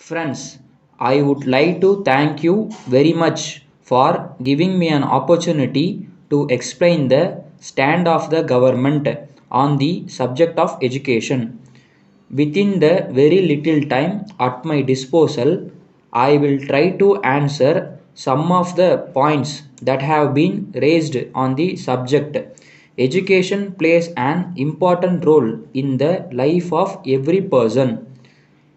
Friends, I would like to thank you very much for giving me an opportunity to explain the stand of the government on the subject of education. Within the very little time at my disposal, I will try to answer some of the points that have been raised on the subject. Education plays an important role in the life of every person.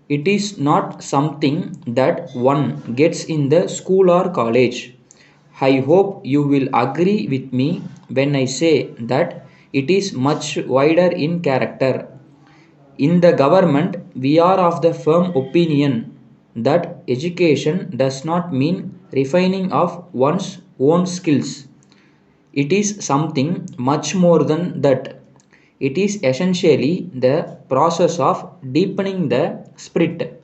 It is not something that one gets in the school or college. I hope you will agree with me when I say that it is much wider in character. In the government, we are of the firm opinion that education does not mean refining of one's own skills. It is something much more than that. It is essentially the process of deepening the spirit.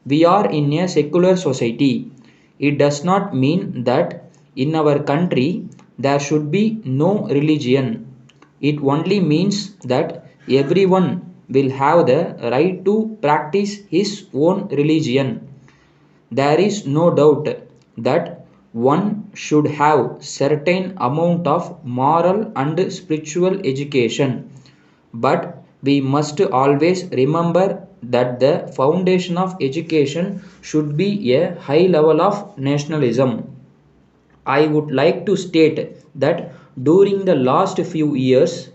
We are in a secular society. It does not mean that in our country there should be no religion. It only means that everyone will have the right to practice his own religion. There is no doubt that one should have certain amount of moral and spiritual education, but we must always remember that the foundation of education should be a high level of nationalism. I would like to state that during the last few years,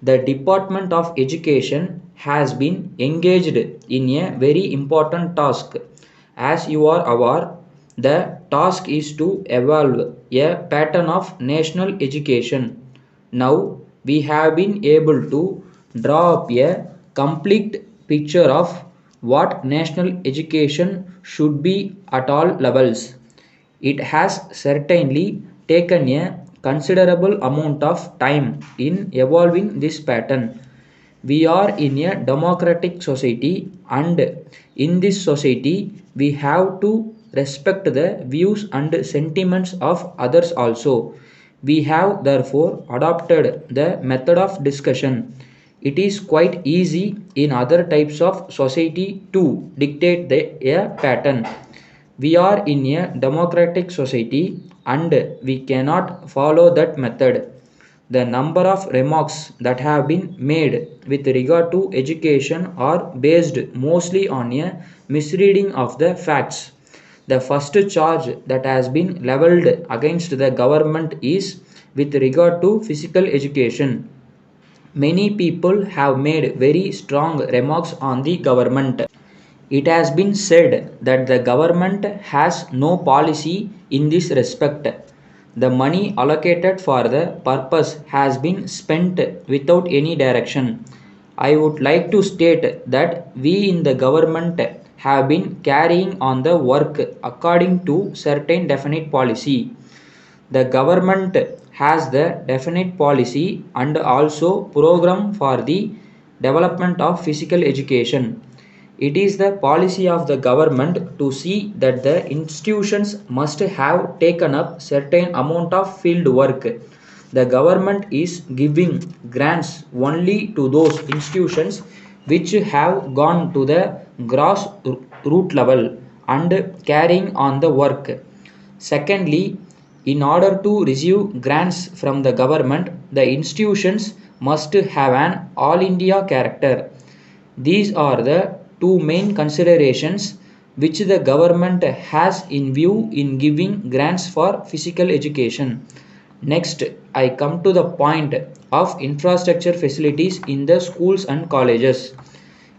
the Department of Education has been engaged in a very important task. As you are aware, the task is to evolve a pattern of national education. Now, we have been able to draw up a complete picture of what national education should be at all levels. It has certainly taken a considerable amount of time in evolving this pattern. We are in a democratic society, and in this society, we have to respect the views and sentiments of others also. We have therefore adopted the method of discussion. It is quite easy in other types of society to dictate a pattern. We are in a democratic society and we cannot follow that method. The number of remarks that have been made with regard to education are based mostly on a misreading of the facts. The first charge that has been leveled against the government is with regard to physical education. Many people have made very strong remarks on the government. It has been said that the government has no policy in this respect. The money allocated for the purpose has been spent without any direction. I would like to state that we in the government have been carrying on the work according to certain definite policy. The government has the definite policy and also program for the development of physical education. It is the policy of the government to see that the institutions must have taken up certain amount of field work. The government is giving grants only to those institutions which have gone to the grass root level and carrying on the work. Secondly, in order to receive grants from the government, the institutions must have an all India character. These are the two main considerations which the government has in view in giving grants for physical education. Next, I come to the point of infrastructure facilities in the schools and colleges.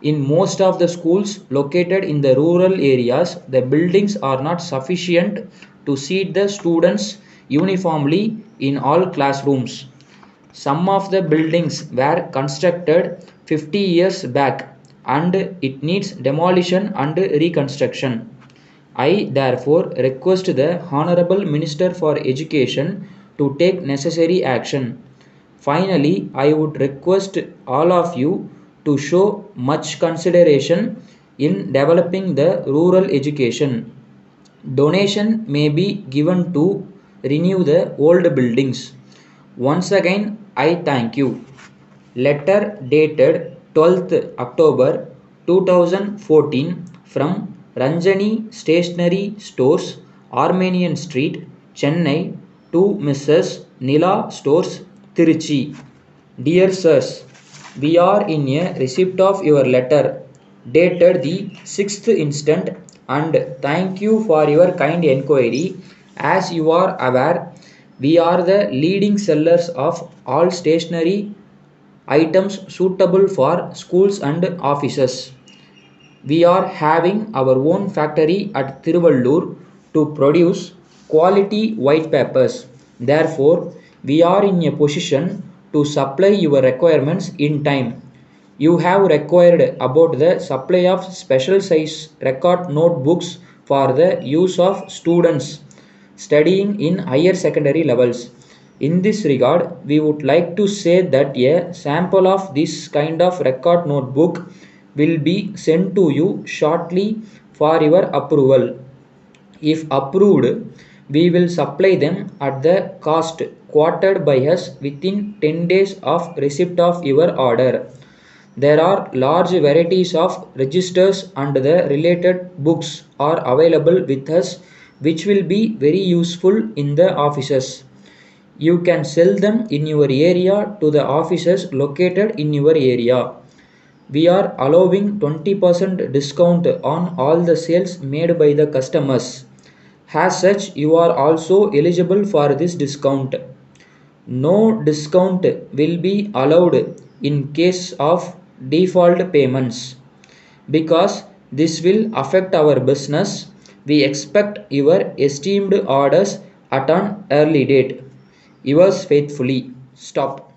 In most of the schools located in the rural areas, the buildings are not sufficient to seat the students uniformly in all classrooms. Some of the buildings were constructed 50 years back and it needs demolition and reconstruction. I therefore request the Honorable Minister for Education to take necessary action. Finally, I would request all of you to show much consideration in developing the rural education. Donation may be given to renew the old buildings. Once again, I thank you. Letter dated 12th October 2014 from Ranjani Stationery Stores, Armenian Street, Chennai, to Mrs. Nila Stores, Tiruchi. Dear Sirs, we are in a receipt of your letter dated the 6th instant and thank you for your kind enquiry. As you are aware, we are the leading sellers of all stationery items suitable for schools and offices. We are having our own factory at Tiruvallur to produce quality white papers. Therefore, we are in a position to supply your requirements in time. You have required about the supply of special size record notebooks for the use of students studying in higher secondary levels. In this regard, we would like to say that a sample of this kind of record notebook will be sent to you shortly for your approval. If approved, we will supply them at the cost quoted by us within 10 days of receipt of your order. There are large varieties of registers and the related books are available with us which will be very useful in the offices. You can sell them in your area to the offices located in your area. We are allowing 20% discount on all the sales made by the customers. As such, you are also eligible for this discount. No discount will be allowed in case of default payments. Because this will affect our business, we expect your esteemed orders at an early date. Yours faithfully. Stop.